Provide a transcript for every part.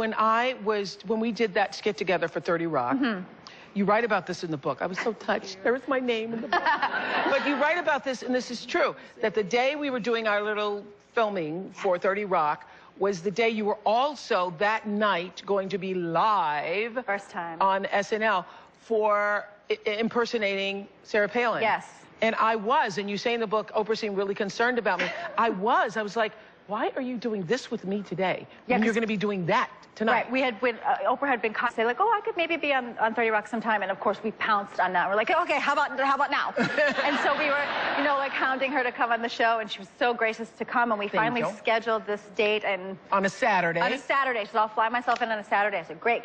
when we did that skit together for 30 Rock, you write about this in the book. I was so touched. There was my name in the book. But you write about this, and this is true, that the day we were doing our little filming for 30 Rock was the day you were also that night going to be live first time on SNL for impersonating Sarah Palin. Yes. And I was, and you say in the book, Oprah seemed really concerned about me. I was like, why are you doing this with me today? Yeah, when you're going to be doing that tonight. Right, Oprah had been saying like, oh, I could maybe be on 30 Rock sometime, and of course we pounced on that. We're like, okay, how about now? And so we were, you know, like hounding her to come on the show, and she was so gracious to come, and we finally scheduled this date. And on a Saturday. On a Saturday, so I'll fly myself in on a Saturday. I said, great.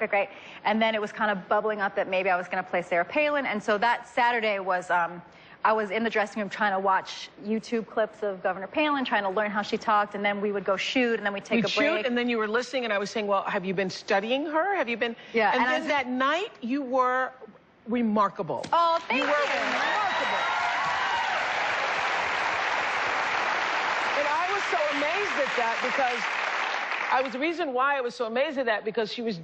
And then it was kind of bubbling up that maybe I was going to play Sarah Palin, and so that Saturday was. I was in the dressing room trying to watch YouTube clips of Governor Palin, trying to learn how she talked, and then we would go shoot, and then we'd take a break. Shoot, and then you were listening, and I was saying, well, have you been studying her? Have you been? Yeah. And then that night, you were remarkable. Oh, thank you. You were remarkable. And I was so amazed at that because the reason why I was so amazed at that because she was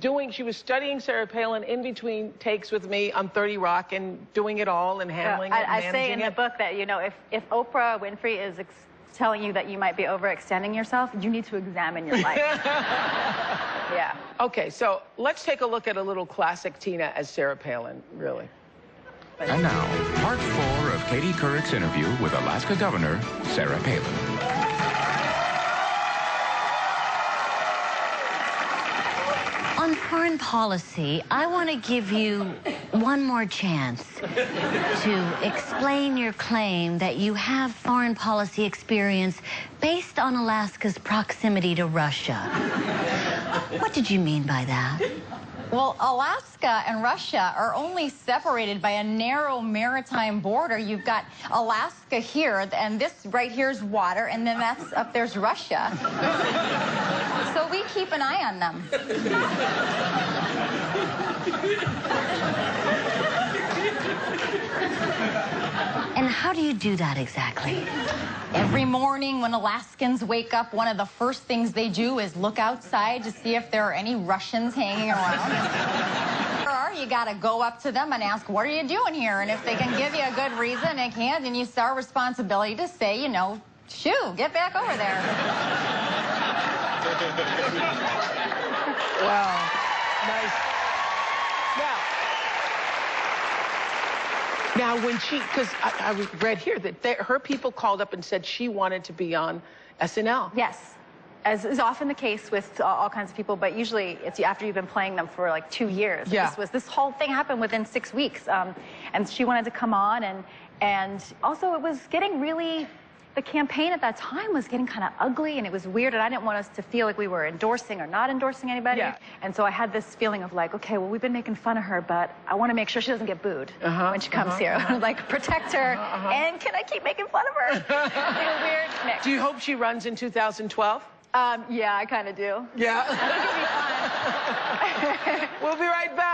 studying Sarah Palin in between takes with me on 30 Rock and doing it all and handling it and managing I say in the book that, you know, if Oprah Winfrey is telling you that you might be overextending yourself, you need to examine your life. Yeah. Okay, so let's take a look at a little classic Tina as Sarah Palin, really. And now, part 4 of Katie Couric's interview with Alaska Governor Sarah Palin. On foreign policy, I want to give you one more chance to explain your claim that you have foreign policy experience based on Alaska's proximity to Russia. What did you mean by that? Well, Alaska and Russia are only separated by a narrow maritime border. You've got Alaska here, and this right here is water, and then that's up there's Russia. So we keep an eye on them. And how do you do that exactly? Every morning when Alaskans wake up, one of the first things they do is look outside to see if there are any Russians hanging around. Or you got to go up to them and ask, what are you doing here? And if they can give you a good reason, they can't, then it's our responsibility to say, you know, shoo, get back over there. Wow. Nice. Now, when because I read here that her people called up and said she wanted to be on SNL. Yes, as is often the case with all kinds of people, but usually it's after you've been playing them for like 2 years. Yeah. This whole thing happened within 6 weeks, and she wanted to come on, and also it was getting really. The campaign at that time was getting kind of ugly, and it was weird, and I didn't want us to feel like we were endorsing or not endorsing anybody. Yeah. And so I had this feeling of like, okay, well, we've been making fun of her, but I want to make sure she doesn't get booed when she comes here. Like, protect her, and can I keep making fun of her? It's like a weird mix. Do you hope she runs in 2012? Yeah, I kind of do. Yeah. I think it'll be fun. We'll be right back.